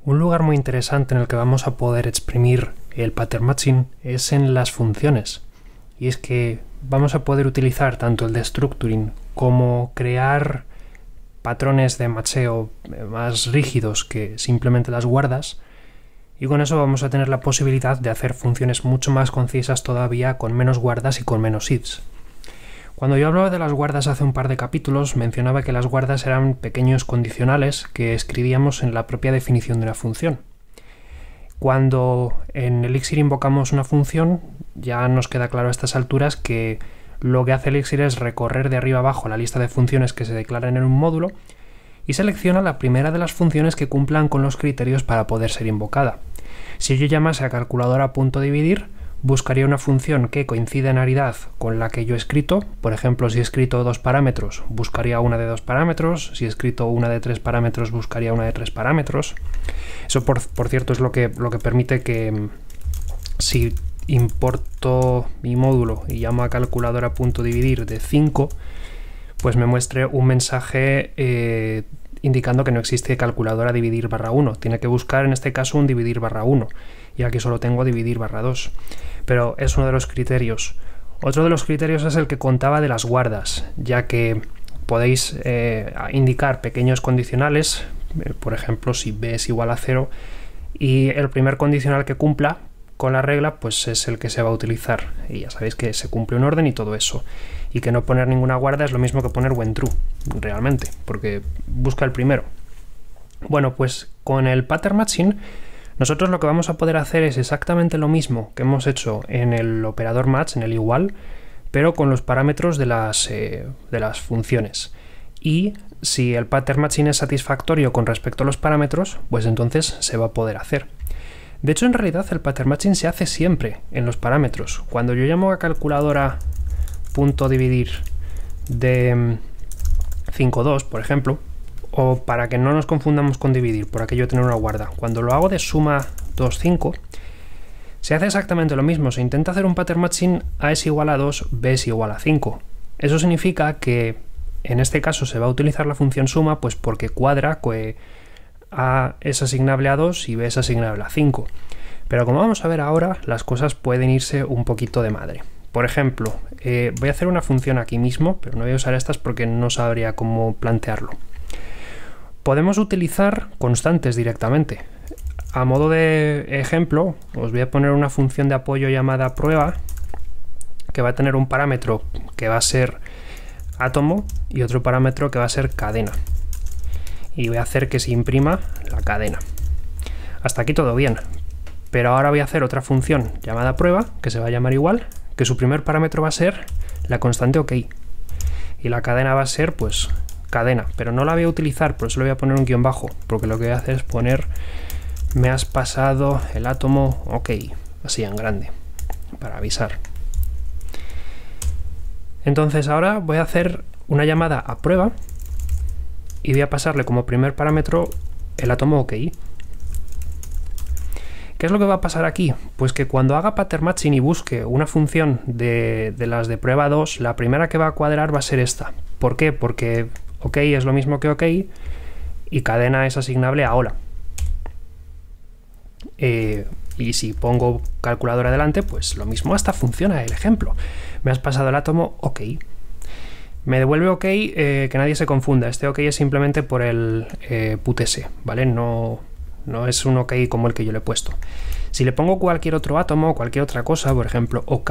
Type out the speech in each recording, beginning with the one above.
Un lugar muy interesante en el que vamos a poder exprimir el pattern matching es en las funciones. Y es que vamos a poder utilizar tanto el destructuring como crear patrones de macheo más rígidos que simplemente las guardas, y con eso vamos a tener la posibilidad de hacer funciones mucho más concisas todavía, con menos guardas y con menos ifs. Cuando yo hablaba de las guardas hace un par de capítulos, mencionaba que las guardas eran pequeños condicionales que escribíamos en la propia definición de una función. Cuando en Elixir invocamos una función, ya nos queda claro a estas alturas que lo que hace Elixir es recorrer de arriba abajo la lista de funciones que se declaran en un módulo y selecciona la primera de las funciones que cumplan con los criterios para poder ser invocada. Si yo llamase a calculadora.dividir, buscaría una función que coincida en aridad con la que yo he escrito. Por ejemplo, si he escrito 2 parámetros, buscaría una de 2 parámetros. Si he escrito una de 3 parámetros, buscaría una de 3 parámetros. Eso, por cierto, es lo que permite que si importo mi módulo y llamo a calculadora.dividir de 5, pues me muestre un mensaje indicando que no existe calculadora dividir /1. Tiene que buscar en este caso un dividir /1, y aquí solo tengo dividir /2. Pero es uno de los criterios. Otro de los criterios es el que contaba de las guardas, ya que podéis indicar pequeños condicionales, por ejemplo, si b es igual a 0, y el primer condicional que cumpla con la regla pues es el que se va a utilizar, y ya sabéis que se cumple un orden y todo eso, y que no poner ninguna guarda es lo mismo que poner when true realmente, porque busca el primero. Bueno, pues con el pattern matching nosotros lo que vamos a poder hacer es exactamente lo mismo que hemos hecho en el operador match, en el igual, pero con los parámetros de las funciones. Y si el pattern matching es satisfactorio con respecto a los parámetros, pues entonces se va a poder hacer. De hecho, en realidad el pattern matching se hace siempre en los parámetros. Cuando yo llamo a calculadora.dividir de 5,2, por ejemplo, o para que no nos confundamos con dividir, por aquello de tener una guarda, cuando lo hago de suma 2,5, se hace exactamente lo mismo. Se intenta hacer un pattern matching a es igual a 2, b es igual a 5. Eso significa que en este caso se va a utilizar la función suma, pues porque cuadra que a es asignable a 2 y b es asignable a 5. Pero como vamos a ver ahora, las cosas pueden irse un poquito de madre. Por ejemplo, voy a hacer una función aquí mismo, pero no voy a usar estas porque no sabría cómo plantearlo. Podemos utilizar constantes directamente. A modo de ejemplo, os voy a poner una función de apoyo llamada prueba, que va a tener un parámetro que va a ser átomo y otro parámetro que va a ser cadena. Y voy a hacer que se imprima la cadena. Hasta aquí todo bien. Pero ahora voy a hacer otra función llamada prueba, que se va a llamar igual, que su primer parámetro va a ser la constante OK. Y la cadena va a ser, pues, cadena. Pero no la voy a utilizar, por eso le voy a poner un guión bajo, porque lo que voy a hacer es poner me has pasado el átomo OK, así en grande, para avisar. Entonces ahora voy a hacer una llamada a prueba y voy a pasarle como primer parámetro el átomo OK. ¿Qué es lo que va a pasar aquí? Pues que cuando haga pattern matching y busque una función de las de prueba 2, la primera que va a cuadrar va a ser esta. ¿Por qué? Porque OK es lo mismo que OK y cadena es asignable a hola. Y si pongo calculadora delante, pues lo mismo, hasta funciona el ejemplo. Me has pasado el átomo OK. Me devuelve OK, que nadie se confunda. Este OK es simplemente por el putS, ¿vale? No es un OK como el que yo le he puesto. Si le pongo cualquier otro átomo, cualquier otra cosa, por ejemplo OK,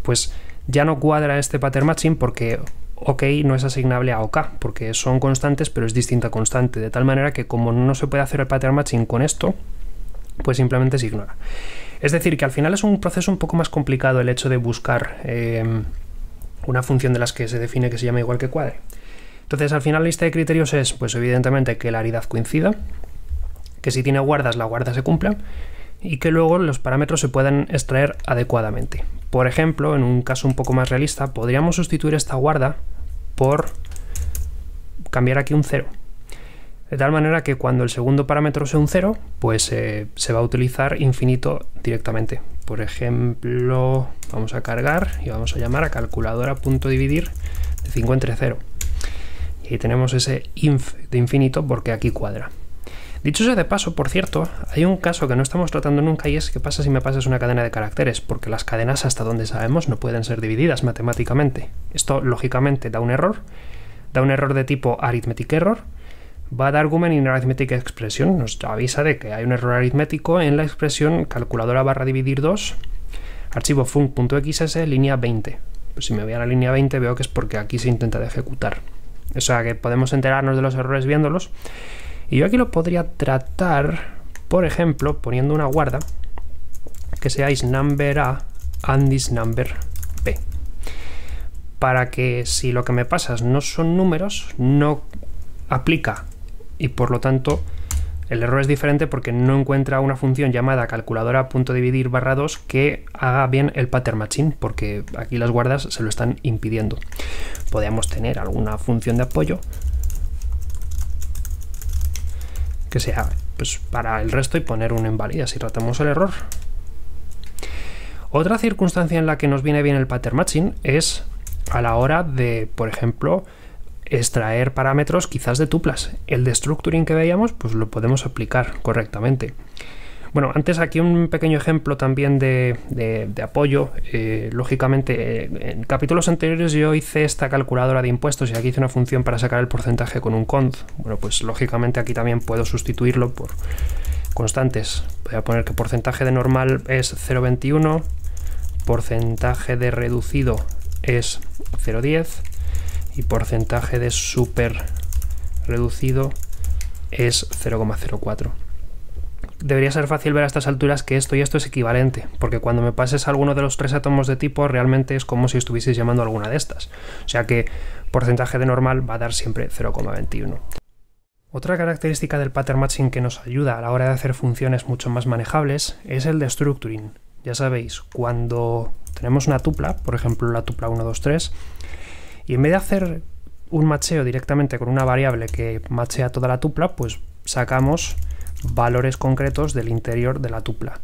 pues ya no cuadra este pattern matching porque OK no es asignable a OK, porque son constantes pero es distinta constante, de tal manera que como no se puede hacer el pattern matching con esto, pues simplemente se ignora. Es decir, que al final es un proceso un poco más complicado el hecho de buscar una función de las que se define que se llama igual que cuadre. Entonces al final la lista de criterios es, pues evidentemente, que la aridad coincida, que si tiene guardas, la guarda se cumpla, y que luego los parámetros se puedan extraer adecuadamente. Por ejemplo, en un caso un poco más realista, podríamos sustituir esta guarda por cambiar aquí un 0. De tal manera que cuando el segundo parámetro sea un 0, pues se va a utilizar infinito directamente. Por ejemplo, vamos a cargar y vamos a llamar a calculadora.dividir de 5 entre 0. Y ahí tenemos ese inf de infinito porque aquí cuadra. Dicho sea de paso, por cierto, hay un caso que no estamos tratando nunca y es qué pasa si me pasas una cadena de caracteres, porque las cadenas, hasta donde sabemos, no pueden ser divididas matemáticamente. Esto, lógicamente, da un error de tipo arithmetic error, va a dar argument in arithmetic expression, nos avisa de que hay un error aritmético en la expresión calculadora barra dividir 2, archivo func.xs, línea 20. Pues si me voy a la línea 20 veo que es porque aquí se intenta de ejecutar. O sea que podemos enterarnos de los errores viéndolos. Y yo aquí lo podría tratar, por ejemplo, poniendo una guarda que sea isNumber A and isNumber B. Para que si lo que me pasas no son números, no aplica. Y por lo tanto, el error es diferente porque no encuentra una función llamada calculadora.dividir barra 2 que haga bien el pattern matching, porque aquí las guardas se lo están impidiendo. Podríamos tener alguna función de apoyo que sea pues para el resto y poner un invalida si tratamos el error. Otra circunstancia en la que nos viene bien el pattern matching es a la hora de, por ejemplo, extraer parámetros quizás de tuplas. El destructuring que veíamos pues lo podemos aplicar correctamente. Bueno, antes aquí un pequeño ejemplo también de apoyo. Lógicamente, en capítulos anteriores yo hice esta calculadora de impuestos y aquí hice una función para sacar el porcentaje con un cont. Bueno, pues lógicamente aquí también puedo sustituirlo por constantes. Voy a poner que porcentaje de normal es 0,21, porcentaje de reducido es 0,10 y porcentaje de super reducido es 0,04. Debería ser fácil ver a estas alturas que esto y esto es equivalente, porque cuando me pases alguno de los tres átomos de tipo realmente es como si estuvieseis llamando a alguna de estas. O sea que porcentaje de normal va a dar siempre 0,21. Otra característica del pattern matching que nos ayuda a la hora de hacer funciones mucho más manejables es el destructuring. Ya sabéis, cuando tenemos una tupla, por ejemplo la tupla 1, 2, 3, y en vez de hacer un macheo directamente con una variable que machea toda la tupla, pues sacamos valores concretos del interior de la tupla.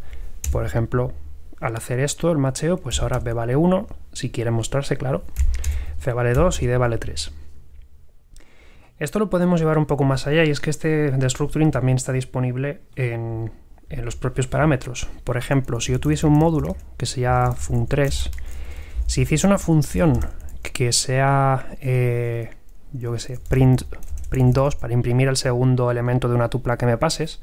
Por ejemplo, al hacer esto, el macheo, pues ahora B vale 1, si quiere mostrarse, claro, C vale 2 y D vale 3. Esto lo podemos llevar un poco más allá y es que este destructuring también está disponible en los propios parámetros. Por ejemplo, si yo tuviese un módulo que sea fun3, si hiciese una función que sea, yo qué sé, print 2 para imprimir el segundo elemento de una tupla que me pases,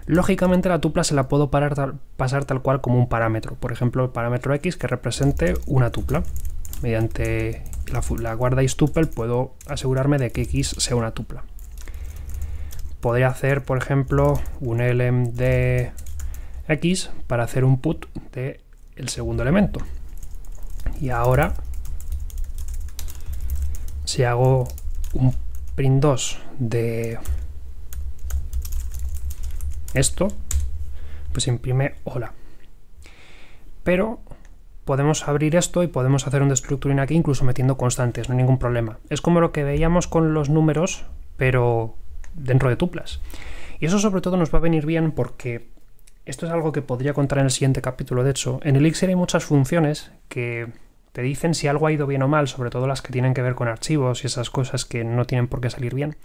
lógicamente la tupla se la puedo pasar tal cual como un parámetro. Por ejemplo, el parámetro x que represente una tupla. Mediante la guarda isTuple puedo asegurarme de que x sea una tupla. Podría hacer, por ejemplo, un elem de x para hacer un put del segundo elemento. Y ahora, si hago un print 2 de esto, pues imprime hola. Pero podemos abrir esto y podemos hacer un destructuring aquí incluso metiendo constantes, no hay ningún problema. Es como lo que veíamos con los números, pero dentro de tuplas. Y eso sobre todo nos va a venir bien porque esto es algo que podría contar en el siguiente capítulo. De hecho, en Elixir hay muchas funciones que te dicen si algo ha ido bien o mal, sobre todo las que tienen que ver con archivos y esas cosas que no tienen por qué salir bien,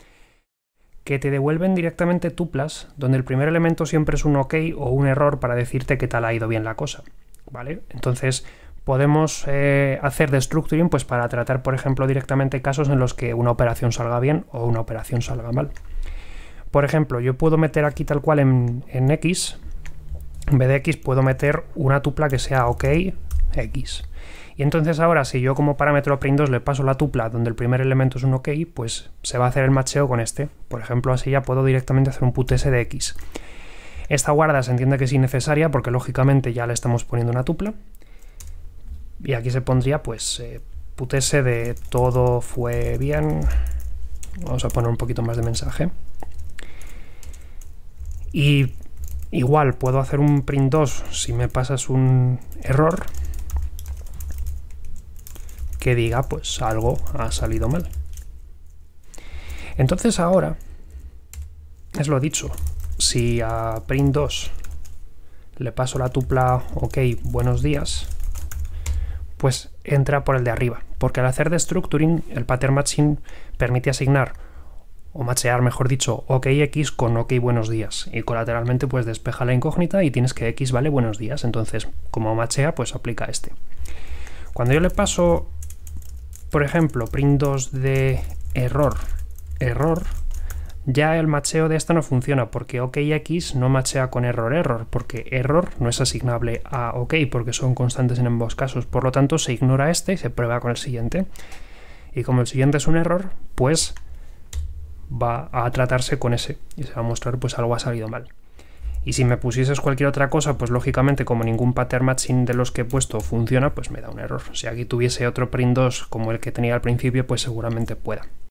que te devuelven directamente tuplas, donde el primer elemento siempre es un OK o un error para decirte qué tal ha ido bien la cosa, ¿vale? Entonces podemos hacer destructuring pues para tratar, por ejemplo, directamente casos en los que una operación salga bien o una operación salga mal. Por ejemplo, yo puedo meter aquí tal cual en X, en vez de X puedo meter una tupla que sea OK X. Y entonces ahora si yo como parámetro print2 le paso la tupla donde el primer elemento es un OK, pues se va a hacer el macheo con este. Por ejemplo, así ya puedo directamente hacer un putS de X. Esta guarda se entiende que es innecesaria porque lógicamente ya le estamos poniendo una tupla. Y aquí se pondría pues putS de todo fue bien. Vamos a poner un poquito más de mensaje. Y igual puedo hacer un print2 si me pasas un error que diga pues algo ha salido mal. Entonces ahora es lo dicho, si a print2 le paso la tupla OK buenos días, pues entra por el de arriba, porque al hacer destructuring el pattern matching permite asignar o machear, mejor dicho, OKX con OK buenos días, y colateralmente pues despeja la incógnita y tienes que X vale buenos días. Entonces, como machea, pues aplica este. Cuando yo le paso, por ejemplo, print2 de error, ya el macheo de esta no funciona, porque OKX no machea con error, porque error no es asignable a OK, porque son constantes en ambos casos. Por lo tanto, se ignora este y se prueba con el siguiente. Y como el siguiente es un error, pues va a tratarse con ese y se va a mostrar pues algo ha salido mal. Y si me pusieses cualquier otra cosa, pues lógicamente como ningún pattern matching de los que he puesto funciona, pues me da un error. Si aquí tuviese otro print2 como el que tenía al principio, pues seguramente pueda.